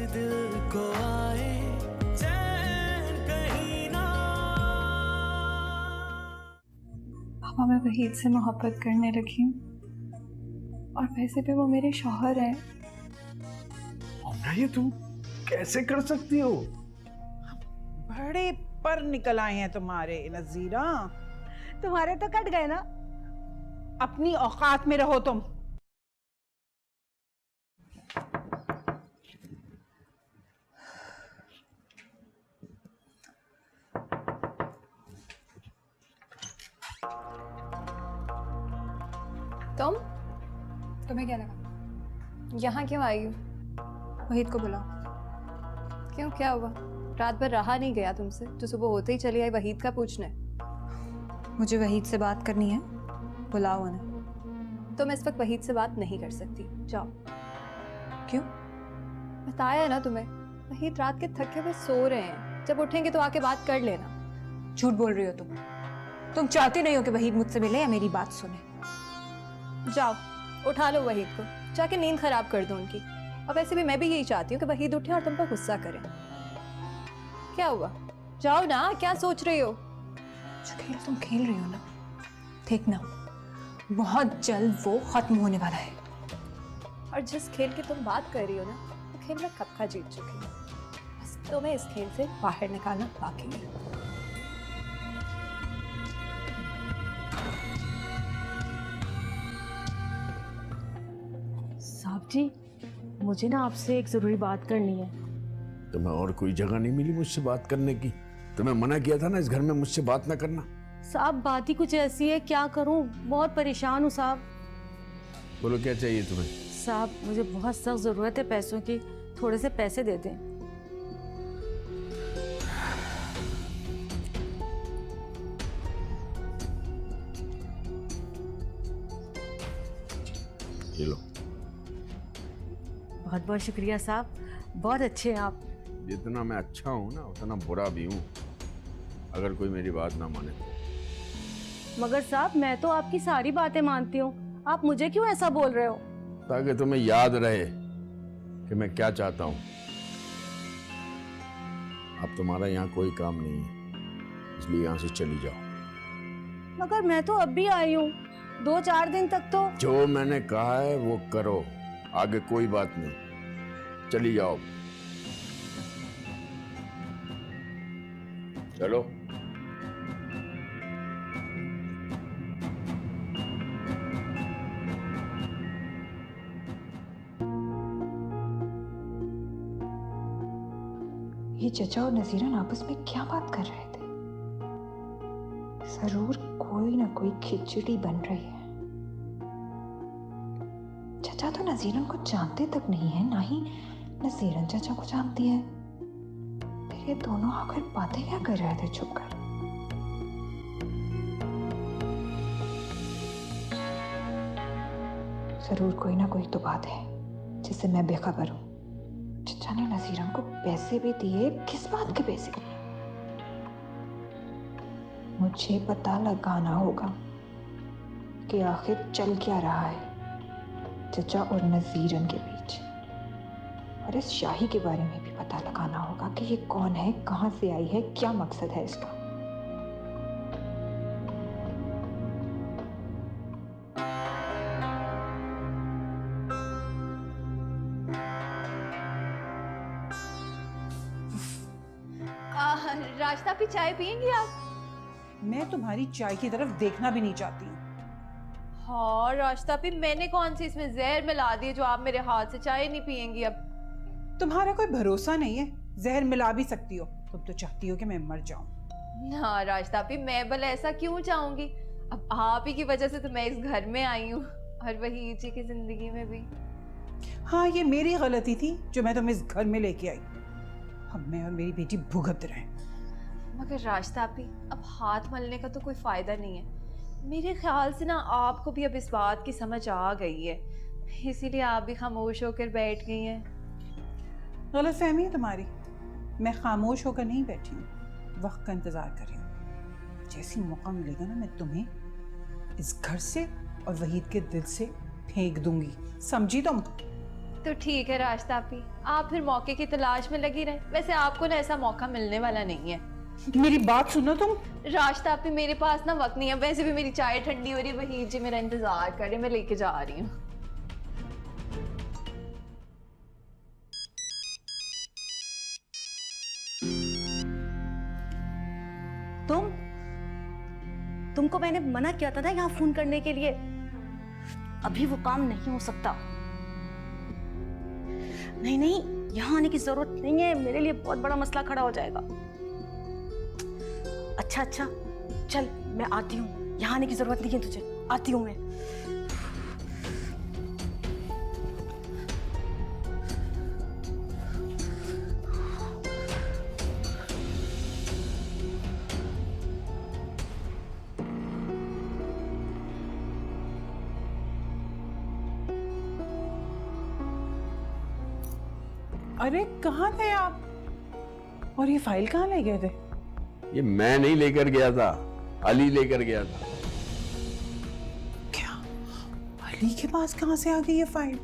दिल को आए चैन कहीं ना। पापा, मैं वहीद से मोहब्बत करने लगी हूँ और वैसे भी वो मेरे शौहर हैं। ये तुम कैसे कर सकती हो? बड़े पर निकल आए हैं तुम्हारे नजीरा। तुम्हारे तो कट गए ना। अपनी औकात में रहो तुम। तुम्हें क्या लगा यहाँ क्यों आई हो? वहीद को बुलाओ। क्यों, क्या हुआ? रात भर रहा नहीं गया तुमसे जो सुबह होते ही चली आई वहीद का पूछने? मुझे वहीद से बात करनी है, बुलाओ उन्हें। तो मैं इस वक्त वहीद से बात नहीं कर सकती, जाओ। क्यों? बताया ना तुम्हें, वहीद रात के थके हुए सो रहे हैं, जब उठेंगे तो आके बात कर लेना। झूठ बोल रही हो तुम चाहती नहीं हो कि वहीद मुझसे मिले या मेरी बात सुने। जाओ उठा लो वहीद को, जाके नींद खराब कर दो उनकी। और वैसे भी मैं भी यही चाहती हूँ कि वहीद उठे और तुम पर गुस्सा करें। क्या हुआ? जाओ ना, क्या सोच रही हो? जो खेल तुम खेल रही हो ना, देखना बहुत जल्द वो खत्म होने वाला है। और जिस खेल की तुम बात कर रही हो ना, वो खेल मैं कब का जीत चुकी हूँ। बस तुम्हें इस खेल से बाहर निकालना बाकी है। साहब जी, मुझे ना आपसे एक जरूरी बात करनी है। तुम्हें और कोई जगह नहीं मिली मुझसे बात करने की? तुम्हें मना किया था ना इस घर में मुझसे बात ना करना। साहब बात ही कुछ ऐसी है, क्या करूं, बहुत परेशान हूं साहब। बोलो क्या चाहिए तुम्हें? साहब मुझे बहुत सख्त जरूरत है पैसों की, थोड़े से पैसे दे दें। ये लो। बहुत बहुत शुक्रिया साहब, बहुत अच्छे हैं आप। जितना मैं अच्छा हूँ ना उतना बुरा भी हूँ, अगर कोई मेरी बात ना माने तो। मगर साहब मैं तो आपकी सारी बातें मानती हूँ, आप मुझे क्यों ऐसा बोल रहे हो? ताकि तुम्हें याद रहे कि मैं क्या चाहता हूँ। अब तुम्हारा यहाँ कोई काम नहीं है, इसलिए यहाँ से चली जाओ। मगर मैं तो अब भी आई हूँ, 2-4 दिन तक तो। जो मैंने कहा है वो करो, आगे कोई बात नहीं। चली जाओ, चलो। ये चचा और नजीरन आपस में क्या बात कर रहे थे? जरूर कोई ना कोई खिचड़ी बन रही है। चचा तो नजीरन को जानते तक नहीं है, ना ही नजीरन चचा को जानती है। फिर ये दोनों आकर बातें क्या कर रहे थे छुपकर? जरूर कोई ना कोई तो बात है जिससे मैं बेखबर हूं। चचा ने नजीरन को पैसे भी दिए, किस बात के पैसे? मुझे पता लगाना होगा कि आखिर चल क्या रहा है चचा और नजीरन के बीच, और इस शाही के बारे में भी पता लगाना होगा कि ये कौन है, कहां से आई है, क्या मकसद है इसका। रास्ता भी चाय पियेंगी आप? मैं तुम्हारी चाय की तरफ देखना भी नहीं चाहती। हाँ रास्ता भी, मैंने कौन सी इसमें जहर मिला दी जो आप मेरे हाथ से चाय नहीं पियेंगी अब? तुम्हारा कोई भरोसा नहीं है, जहर मिला भी सकती हो। तुम तो चाहती हो कि मैं मर जाऊं। ना रास्ता भी, मैं भला ऐसा क्यों चाहूंगी? अब आप ही की वजह से तो मैं इस घर में आई हूँ, और वही जी की जिंदगी में भी। हाँ, ये मेरी गलती थी जो मैं तुम्हें इस घर में लेके आई। अब मैं और मेरी बेटी भुगत रहे हैं। मगर रास्ता भी, अब हाथ मलने का तो कोई फायदा नहीं है। मेरे ख्याल से ना आपको भी अब इस बात की समझ आ गई है, इसीलिए आप भी खामोश होकर बैठ गई हैं। गलतफहमी है तुम्हारी। मैं खामोश होकर नहीं बैठी हूँ, वक्त का इंतजार कर रही हूँ। जैसी मौका मिलेगा ना, मैं तुम्हें इस घर से और वहीद के दिल से फेंक दूंगी, समझी तुम? तो ठीक है राजतापी, आप फिर मौके की तलाश में लगी रहे। वैसे आपको ना ऐसा मौका मिलने वाला नहीं है। मेरी बात सुनो तुम। राजतापी मेरे पास ना वक्त नहीं है, वैसे भी मेरी चाय ठंडी हो रही है, वहीद जी मेरा इंतजार कर रहे, मैं लेके जा रही हूँ। तुमको मैंने मना किया था ना यहाँ फोन करने के लिए। अभी वो काम नहीं हो सकता। नहीं नहीं, यहाँ आने की जरूरत नहीं है, मेरे लिए बहुत बड़ा मसला खड़ा हो जाएगा। अच्छा अच्छा चल मैं आती हूँ, यहाँ आने की जरूरत नहीं है तुझे, आती हूँ मैं। अरे कहाँ थे आप? और ये फाइल कहाँ ले गए थे? ये मैं नहीं लेकर गया था, अली लेकर गया था। क्या अली के पास कहाँ से आ गई ये फाइल?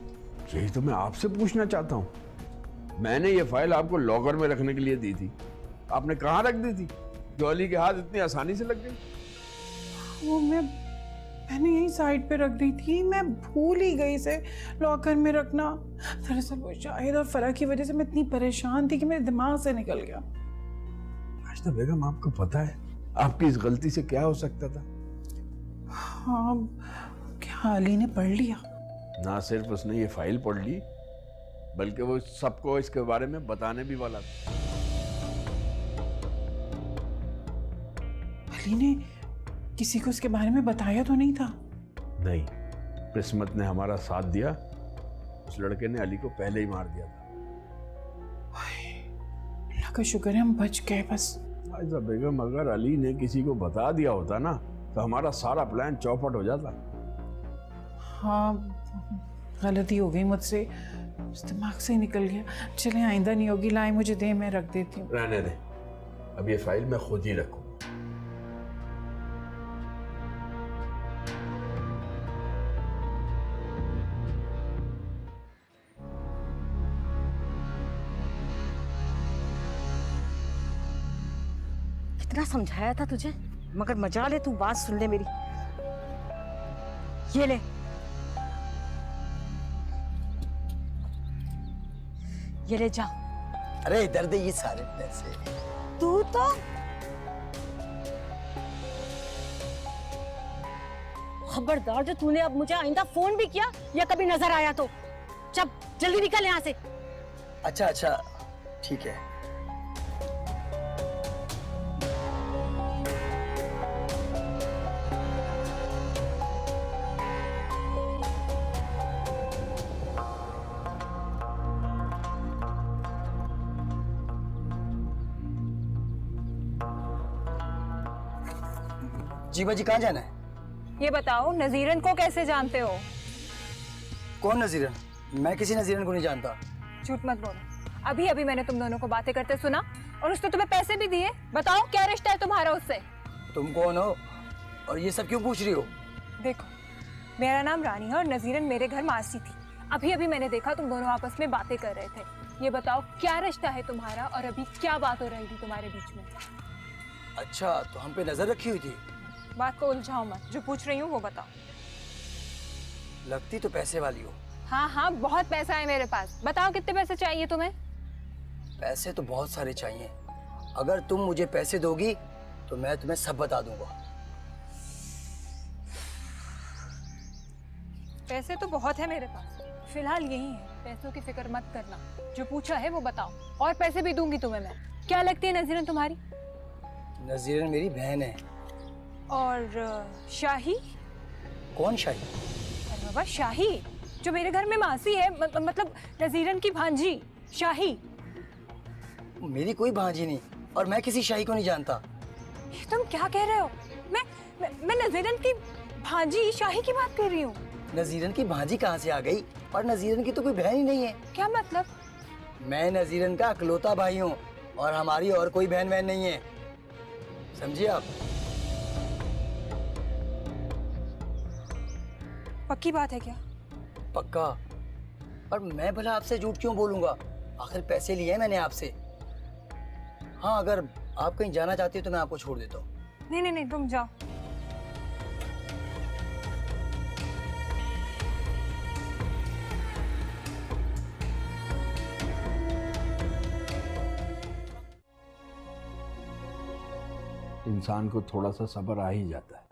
यही तो मैं आपसे पूछना चाहता हूँ। मैंने ये फाइल आपको लॉकर में रखने के लिए दी थी, आपने कहाँ रख दी थी जो अली के हाथ इतनी आसानी से लग गई? वो मैंने यही साइड पे रख दी थी, मैं भूल ही गई इसे लॉकर में रखना। दरअसल वो शाहिद और फरा की वजह से मैं इतनी परेशान थी कि मेरे दिमाग से निकल गया। राशिदा बेगम, आपको पता है आपकी इस गलती से क्या हो सकता था? हाँ, क्या अली ने पढ़ लिया? ना सिर्फ उसने ये फाइल पढ़ ली, बल्कि वो सबको इसके बारे में बताने भी वाला था। अली ने किसी को इसके बारे में बताया तो नहीं था? नहीं, किस्मत ने हमारा साथ दिया, उस लड़के ने अली को पहले ही मार दिया था। अल्लाह का शुक्र है हम बच गए बस। राशिदा बेगम, अगर अली ने किसी को बता दिया होता ना तो हमारा सारा प्लान चौपट हो जाता। हाँ, गलती हो गई मुझसे, उस दिमाग से ही निकल गया। चले आइंदा नहीं होगी, लाए मुझे दे, मैं रख देती हूँ। रहने दे, अब ये फाइल मैं खुद ही रखूँ। इतना समझाया था तुझे, मगर मजा ले, तू बात सुन ले मेरी। ये ले, ये ले जा। अरे इधर दे ये सारे पैसे। तू तो खबरदार, जो तूने अब मुझे आइंदा फोन भी किया या कभी नजर आया तो चल जल्दी निकल यहाँ से। अच्छा अच्छा ठीक है। जी बाजी, कहाँ जाना है? ये बताओ, नजीरन को कैसे जानते हो? कौन नजीरन? मैं किसी नजीरन को नहीं जानता। झूठ मत बोलो, अभी अभी मैंने तुम दोनों को बातें करते सुना और उसने तुम्हें पैसे भी दिए। बताओ क्या रिश्ता है तुम्हारा उससे? तुम कौन हो और ये सब क्यों पूछ रही हो? देखो, मेरा नाम रानी है और नजीरन मेरे घर मासी थी। अभी अभी मैंने देखा तुम दोनों आपस में बातें कर रहे थे। ये बताओ क्या रिश्ता है तुम्हारा और अभी क्या बात हो रही थी तुम्हारे बीच में? अच्छा, तो हम पे नजर रखी हुई थी? बात को उलझाओ मत, जो पूछ रही हूँ वो बताओ। लगती तो पैसे वाली हो। हाँ हाँ, बहुत पैसा है मेरे पास। बताओ कितने पैसे चाहिए तुम्हें? पैसे तो बहुत सारे चाहिए। अगर तुम मुझे पैसे दोगी तो मैं तुम्हें सब बता दूंगा। पैसे तो बहुत है मेरे पास, फिलहाल यही है। पैसों की फिक्र मत करना, जो पूछा है वो बताओ, और पैसे भी दूंगी तुम्हें मैं। क्या लगती है नजीरन तुम्हारी? नजीरन मेरी बहन है। और शाही? कौन शाही? अरे बाबा, शाही जो मेरे घर में मासी है, मतलब नजीरन की भांजी शाही। मेरी कोई भांजी नहीं और मैं किसी शाही को नहीं जानता। ये तुम क्या कह रहे हो? मैं नजीरन की भांजी शाही की बात कर रही हूँ। नजीरन की भांजी कहाँ से आ गई? और नजीरन की तो कोई बहन ही नहीं है। क्या मतलब? मैं नजीरन का अकलौता भाई हूँ और हमारी और कोई बहन बहन नहीं है, समझिए आप। पक्की बात है क्या? पक्का। और मैं भला आपसे झूठ क्यों बोलूंगा? आखिर पैसे लिए हैं मैंने आपसे। हाँ, अगर आप कहीं जाना चाहती हो तो मैं आपको छोड़ देता हूँ। नहीं नहीं नहीं, तुम जाओ। इंसान को थोड़ा सा सब्र आ ही जाता है।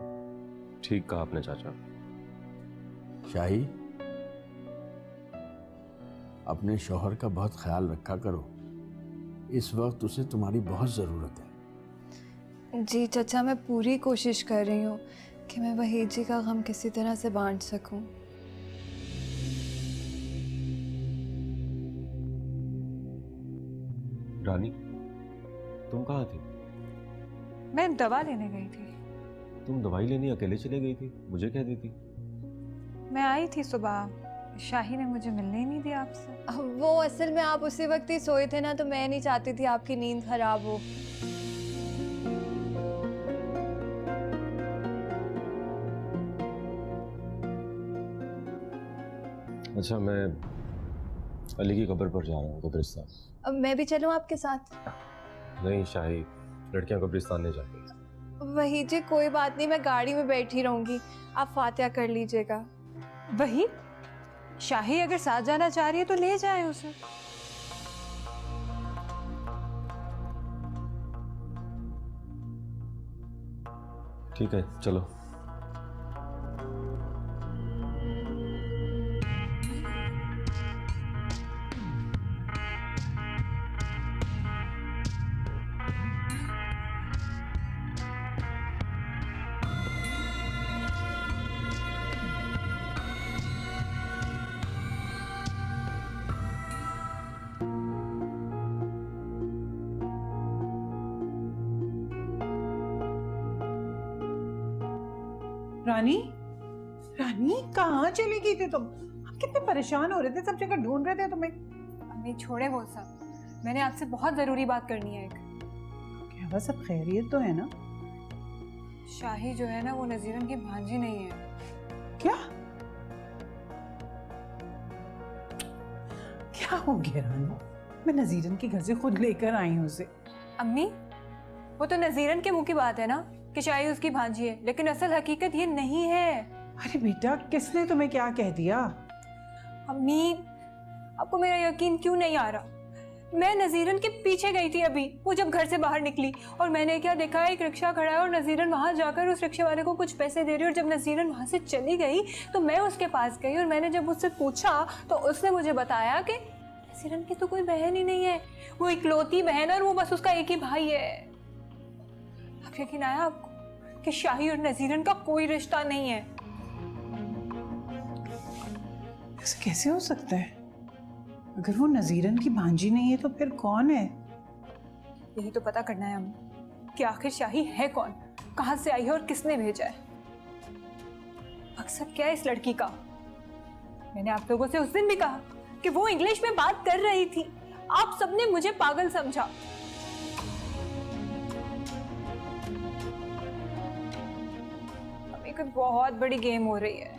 ठीक कहा आपने चाचा। शाही, अपने शौहर का बहुत ख्याल रखा करो, इस वक्त उसे तुम्हारी बहुत ज़रूरत है। जी चाचा, मैं पूरी कोशिश कर रही हूँ कि मैं वहीद जी का गम किसी तरह से बांट सकूं। रानी, तुम कहाँ थी? मैं दवा लेने गई थी। तुम दवाई लेने अकेले चले गई थी, मुझे कह देती। मैं आई थी सुबह, शाही ने मुझे मिलने ही नहीं दिया आपसे। वो असल में आप उसी वक्त ही सोए थे ना, तो मैं नहीं चाहती थी आपकी नींद खराब हो। अच्छा, मैं अली की कब्र पर जा रहा हूँ, कब्रिस्तान। अब मैं भी चलूं आपके साथ? नहीं शाही, लड़कियां कब्रिस्तान नहीं जाती। वही जी, कोई बात नहीं, मैं गाड़ी में बैठी रहूंगी, आप फातिहा कर लीजिएगा। वही शाही अगर साथ जाना चाह रही है तो ले जाए उसे। ठीक है, चलो। रानी, रानी कहाँ चली गई थी तुम? हम कितने परेशान हो रहे थे, सब जगह ढूंढ रहे थे तुम्हें। अम्मी छोड़े वो सब, मैंने आपसे बहुत ज़रूरी बात करनी है एक। क्या हुआ, सब खैरियत तो है ना? शाही जो है ना, वो नजीरन की भांजी नहीं है। क्या क्या हो गया रानी? मैं नजीरन के घर से खुद लेकर आई हूँ उसे। अम्मी, वो तो नजीरन के मुंह की बात है ना कि शाही उसकी भांजी है, लेकिन असल हकीकत ये नहीं है। अरे बेटा, किसने तुम्हें क्या कह दिया? अम्मी, आपको मेरा यकीन क्यों नहीं आ रहा? मैं नजीरन के पीछे गई थी अभी, वो जब घर से बाहर निकली, और मैंने क्या देखा, एक रिक्शा खड़ा है और नजीरन वहां जाकर उस रिक्शे वाले को कुछ पैसे दे रही है। और जब नजीरन वहां से चली गई तो मैं उसके पास गई, और मैंने जब उससे पूछा तो उसने मुझे बताया कि नजीरन की तो कोई बहन ही नहीं है, वो इकलौती बहन है और वो बस उसका एक ही भाई है। अब यकीन आया आपको कि शाही और नजीरन का कोई रिश्ता नहीं है? ऐसा कैसे हो सकता है? अगर वो नजीरन की भांजी नहीं है तो फिर कौन है? यही तो पता करना है हमें कि आखिर शाही है कौन, कहां से आई है और किसने भेजा है। मकसद क्या है इस लड़की का? मैंने आप लोगों से उस दिन भी कहा कि वो इंग्लिश में बात कर रही थी, आप सबने मुझे पागल समझा। अभी कोई बहुत बड़ी गेम हो रही है।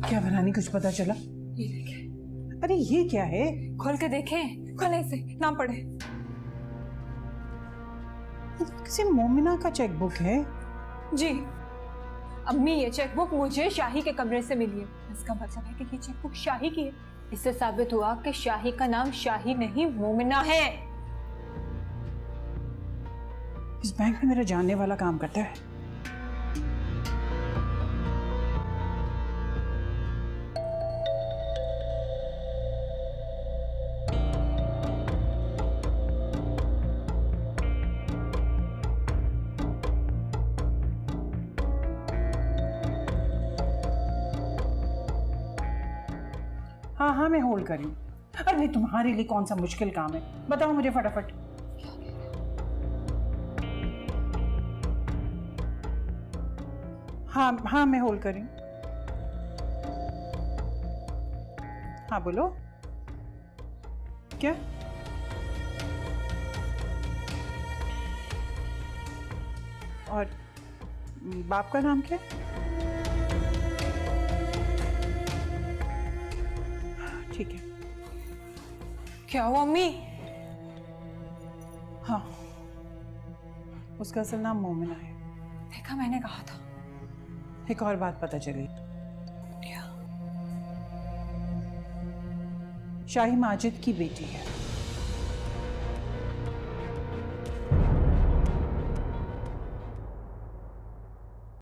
क्या बनानी, कुछ पता चला? ये देखिए, अरे ये क्या है? खोल के देखें, खोले से ना पढ़े। ये तो किसी मोमिना का चेकबुक है। जी अम्मी, ये चेकबुक मुझे शाही के कमरे से मिली है। इसका मतलब है कि ये चेकबुक शाही की है। इससे साबित हुआ कि शाही का नाम शाही नहीं मोमिना है। इस बैंक में मेरा जानने वाला काम करता है। हाँ हाँ, मैं होल्ड कर रही हूँ। अरे भाई, तुम्हारे लिए कौन सा मुश्किल काम है, बताओ मुझे फटाफट। हाँ हाँ, मैं होल्ड कर रही हूँ। हाँ बोलो, क्या? और बाप का नाम क्या? ठीक है। क्या हुआ अम्मी? हाँ, उसका असल नाम मोमिना है। देखा, मैंने कहा था। एक और बात पता चली। क्या? शाही माजिद की बेटी है।